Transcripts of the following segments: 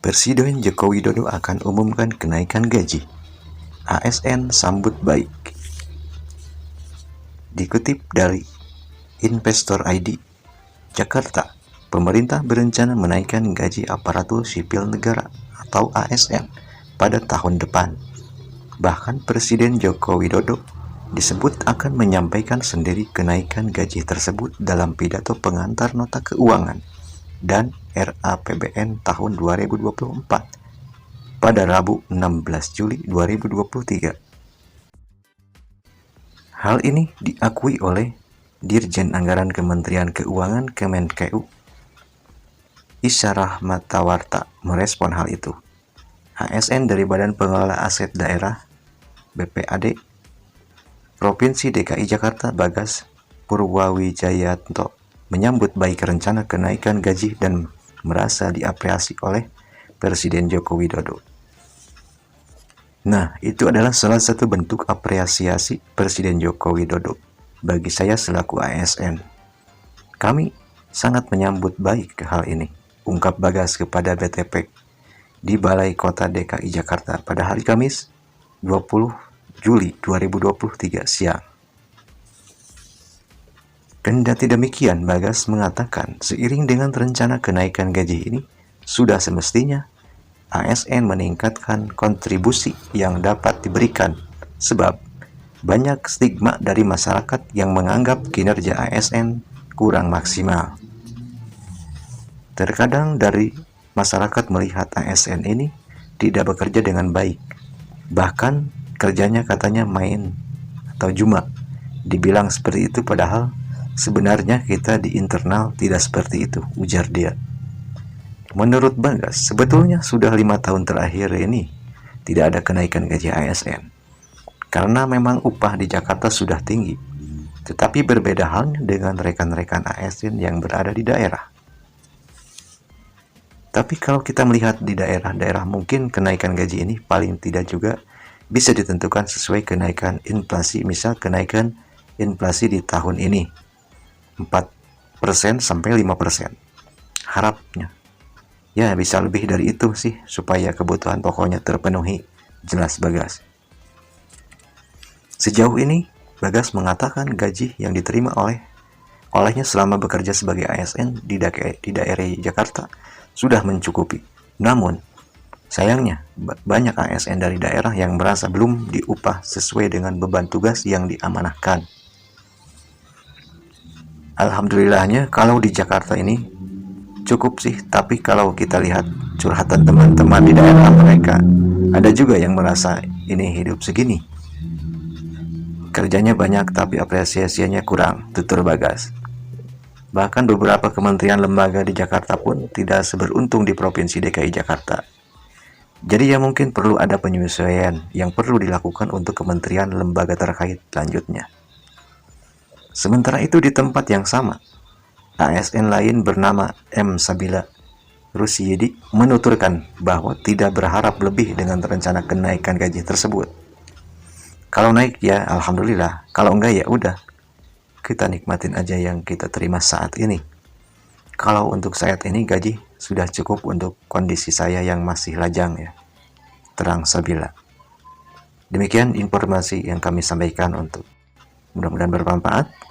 Presiden Joko Widodo akan umumkan kenaikan gaji. ASN sambut baik. Dikutip dari Investor ID, Jakarta, pemerintah berencana menaikkan gaji aparatur sipil negara atau ASN pada tahun depan. Bahkan Presiden Joko Widodo disebut akan menyampaikan sendiri kenaikan gaji tersebut dalam pidato pengantar nota keuangan dan RAPBN tahun 2024 pada Rabu 16 Juli 2023. Hal ini diakui oleh Dirjen Anggaran Kementerian Keuangan Kemenkeu, Isha Rahmatawarta, merespon hal itu. ASN dari Badan Pengelola Aset Daerah BPAD Provinsi DKI Jakarta, Bagas Purwawijayanto, menyambut baik rencana kenaikan gaji dan merasa diapresiasi oleh Presiden Joko Widodo. Nah, itu adalah salah satu bentuk apresiasi Presiden Joko Widodo bagi saya selaku ASN. Kami sangat menyambut baik hal ini, ungkap Bagas kepada BTP di Balai Kota DKI Jakarta pada hari Kamis 20 Juli 2023 siang. Kendati demikian, Bagas mengatakan seiring dengan rencana kenaikan gaji ini, sudah semestinya ASN meningkatkan kontribusi yang dapat diberikan, sebab banyak stigma dari masyarakat yang menganggap kinerja ASN kurang maksimal. Terkadang dari masyarakat melihat ASN ini tidak bekerja dengan baik, bahkan kerjanya katanya main atau cuma dibilang seperti itu, padahal sebenarnya kita di internal tidak seperti itu, ujar dia. Menurut Bagas, sebetulnya sudah 5 tahun terakhir ini tidak ada kenaikan gaji ASN karena memang upah di Jakarta sudah tinggi, tetapi berbeda halnya dengan rekan-rekan ASN yang berada di daerah. Tapi kalau kita melihat di daerah-daerah, mungkin kenaikan gaji ini paling tidak juga bisa ditentukan sesuai kenaikan inflasi. Misal kenaikan inflasi di tahun ini 4% sampai 5%. Harapnya ya bisa lebih dari itu sih supaya kebutuhan pokoknya terpenuhi, jelas Bagas. Sejauh ini Bagas mengatakan gaji yang diterima olehnya selama bekerja sebagai ASN di daerah Jakarta sudah mencukupi. Namun sayangnya banyak ASN dari daerah yang merasa belum diupah sesuai dengan beban tugas yang diamanahkan. Alhamdulillahnya kalau di Jakarta ini cukup sih, tapi kalau kita lihat curhatan teman-teman di daerah mereka, ada juga yang merasa ini hidup segini. Kerjanya banyak tapi apresiasinya kurang, tutur Bagas. Bahkan beberapa kementerian lembaga di Jakarta pun tidak seberuntung di Provinsi DKI Jakarta. Jadi ya mungkin perlu ada penyesuaian yang perlu dilakukan untuk kementerian lembaga terkait selanjutnya. Sementara itu di tempat yang sama, ASN lain bernama M. Sabila Rusyidi menuturkan bahwa tidak berharap lebih dengan rencana kenaikan gaji tersebut. Kalau naik ya alhamdulillah, kalau enggak ya udah, kita nikmatin aja yang kita terima saat ini. Kalau untuk saat ini gaji sudah cukup untuk kondisi saya yang masih lajang ya, terang Sabila. Demikian informasi yang kami sampaikan, untuk mudah-mudahan bermanfaat.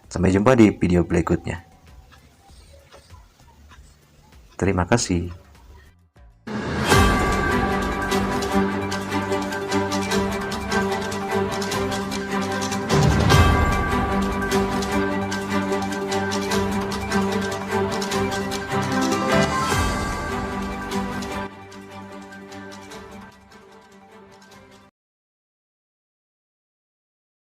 Sampai jumpa di video berikutnya. Terima kasih.